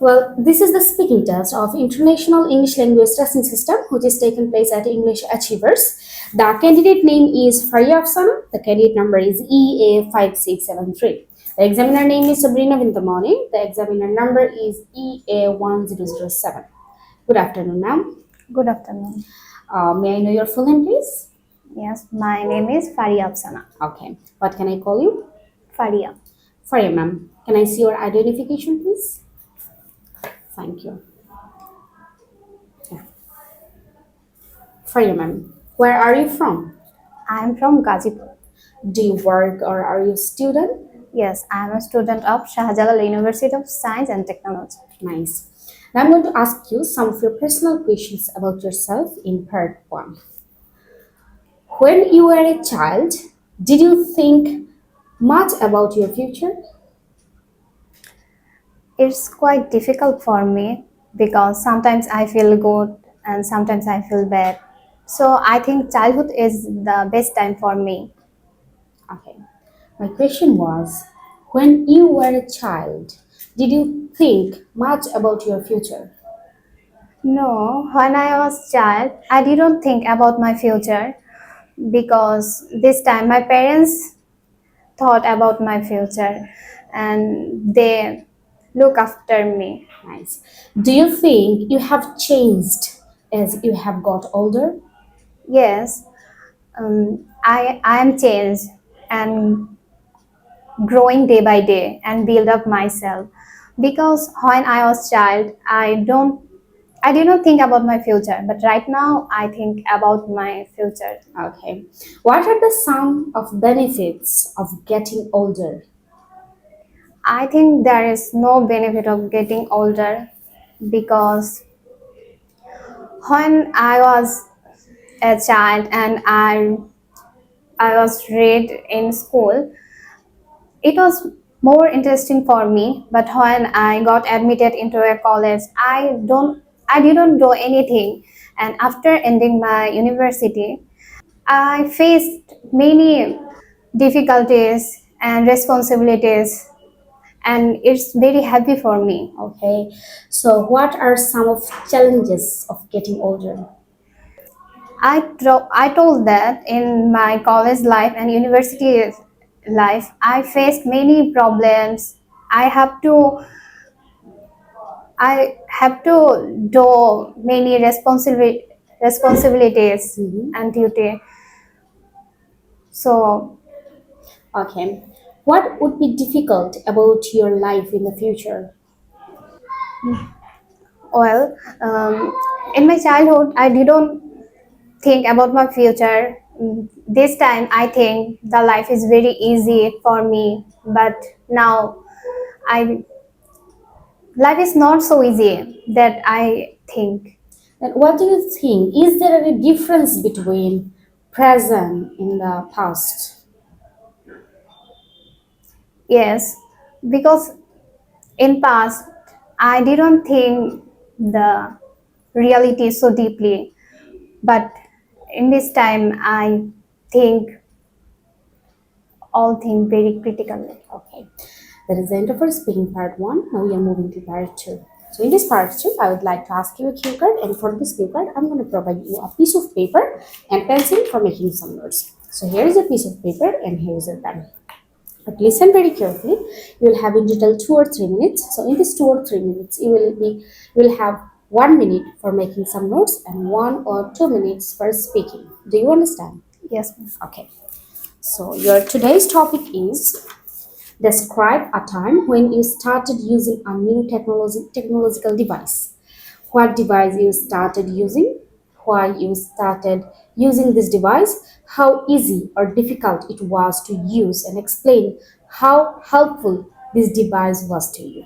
Well, this is the speaking test of International English Language Testing System, which is taken place at English Achievers. The candidate name is Fariya. The candidate number is EA5673. The examiner name is Sabrina Fariya. The examiner number is EA1007. Good afternoon, ma'am. Good afternoon. May I know your full name, please? Yes, my name is Fariya. Okay. What can I call you? Fariya. Fariya, ma'am. Can I see your identification, please? Thank you. Yeah. Fariya, ma'am. Where are you from? I am from Gazipur. Do you work or are you a student? Yes, I am a student of Shahjalal University of Science and Technology. Nice. Now I'm going to ask you some of your personal questions about yourself in part 1. When you were a child, did you think much about your future? It's quite difficult for me because sometimes I feel good and sometimes I feel bad. So I think childhood is the best time for me. Okay. My question was, when you were a child, did you think much about your future? No, when I was child, I didn't think about my future because this time my parents thought about my future and they look after me. Nice. Do you think you have changed as you have got older? Yes, I am changed and growing day by day and build up myself because when I was child I did not think about my future, but right now I think about my future. Okay. What are the some of benefits of getting older? I think there is no benefit of getting older because when I was a child and I was read in school, it was more interesting for me. But when I got admitted into a college, I didn't do anything. And after ending my university, I faced many difficulties and responsibilities, and it's very happy for me. Okay. So what are some of challenges of getting older? I told that in my college life and university life, I faced many problems. I have to I have to do many responsibilities Mhm. and duty. So, Okay. What would be difficult about your life in the future? well, in my childhood, I didn't think about my future. This time, I think the life is very easy for me. But now, I life is not so easy that I think. And what do you think? Is there any difference between present in the past? Yes, because in past I didn't think the reality so deeply, but in this time I think all things very critically. Okay. That is the end of our speaking part 1. Now we are moving to part 2. So in this part 2, I would like to ask you a cue card, and for this cue card, I'm going to provide you a piece of paper and pencil for making some notes. So here is a piece of paper and here is a pen. But listen very carefully. You will have in total 2 or 3 minutes. So in this 2 or 3 minutes, you will have 1 minute for making some notes and 1 or 2 minutes for speaking. Do you understand? Yes, ma'am. Okay. So your today's topic is describe a time when you started using a new technological device. What device you started using? Why you started using this device? How easy or difficult it was to use, and explain how helpful this device was to you.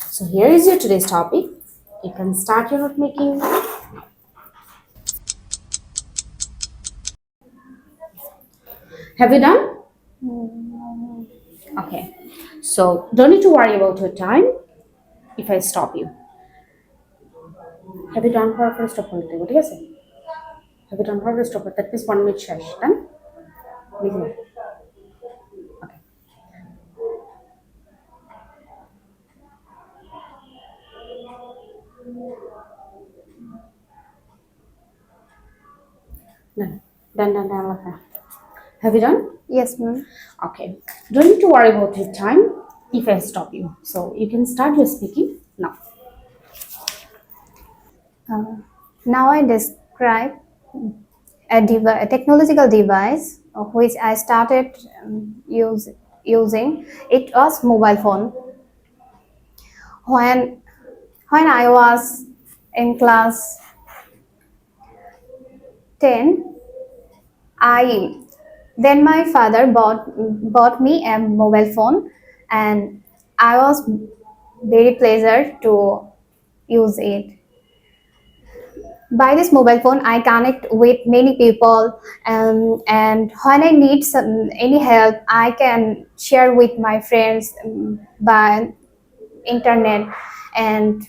So here is your today's topic. You can start your note making. Have you done? Okay. So don't need to worry about your time if I stop you. Have you done for first of all? What do you say? Have you done for first of all? That is 1 minute session. Done? Okay. Done. Done. Okay. Have you done? Yes, ma'am. Okay. Don't need to worry about your time if I stop you. So you can start your speaking now. Uh, Now I describe a technological device which I started using. It was mobile phone. When when I was in class 10, I then my father bought me a mobile phone, and I was very pleasure to use it. By this mobile phone, I connect with many people, and when I need any help, I can share with my friends by internet. And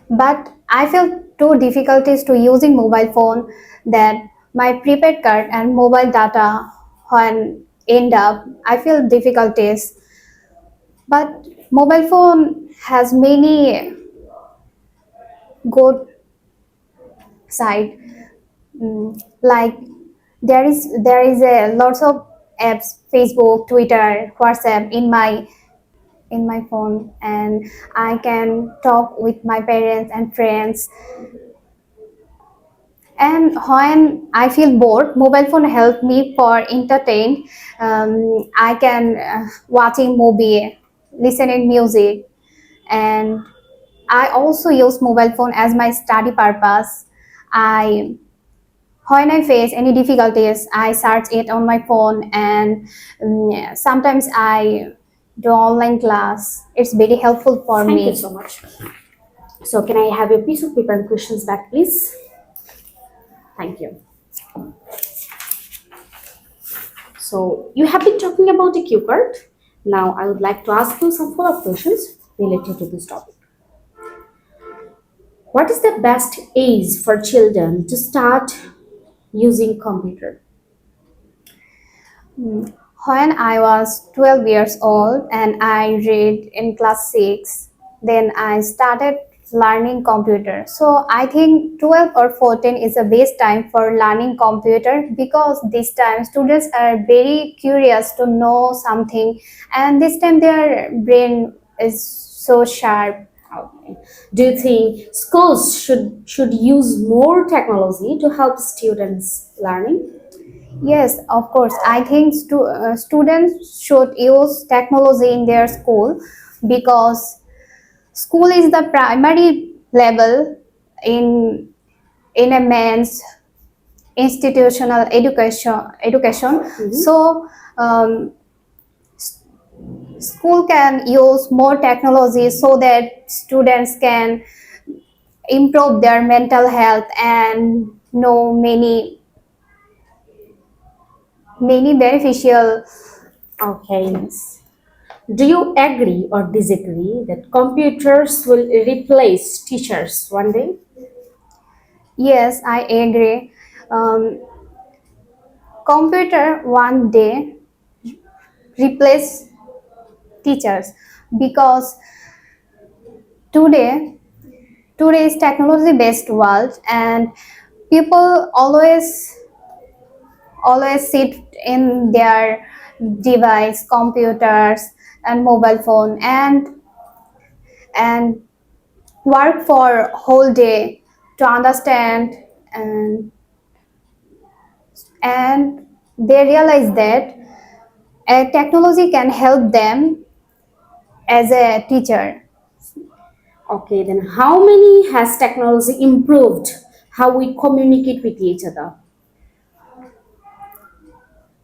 but I feel two difficulties to using mobile phone, that my prepaid card and mobile data when end up, I feel difficulties. But mobile phone has many good side. Like there is a lots of apps, Facebook, Twitter, WhatsApp in my phone, and I can talk with my parents and friends. And when I feel bored, mobile phone help me for entertain. I can watching movie, listening music, and I also use mobile phone as my study purpose. I When I face any difficulties, I search it on my phone, and sometimes I do online class. It's very helpful for Thank you me. so much. So can I have your piece of paper and questions back, please? Thank you. So you have been talking about the cue card. Now I would like to ask you some follow-up questions related to this topic. What is the best age for children to start using computer? When I was 12 years old and I read in class 6, then I started learning computer. So I think 12 or 14 is the best time for learning computer, because this time students are very curious to know something, and this time their brain is so sharp. Okay. Do you think schools should use more technology to help students learning? Yes, of course. I think students should use technology in their school, because school is the primary level in a man's institutional education. So um, school can use more technology so that students can improve their mental health and know many beneficial Okay. things. Do you agree or disagree that computers will replace teachers one day? Yes, I agree. um, Computer one day replace teachers, because today today is technology based world, and people always sit in their device, computers and mobile phone, and work for whole day to understand, and and they realize that technology can help them as a teacher. Okay, then how many has technology improved how we communicate with each other?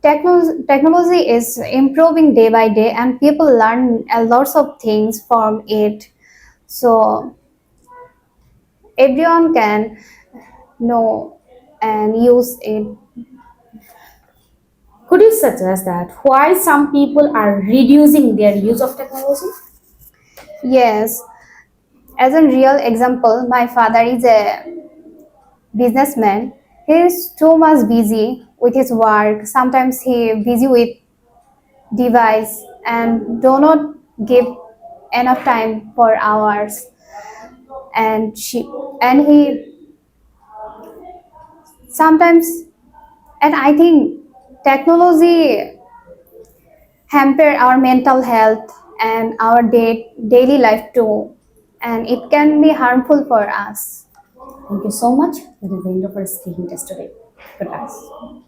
Technology is improving day by day, and people learn a lots of things from it. So everyone can know and use it. Could you suggest that why some people are reducing their use of technology? Yes, as a real example, my father is a businessman. He is too much busy with his work. Sometimes he busy with device and do not give enough time for hours, and he sometimes, and I think technology hamper our mental health and our daily life too, and it can be harmful for us. Thank you so much. That is the end of our speaking test today. Goodbye.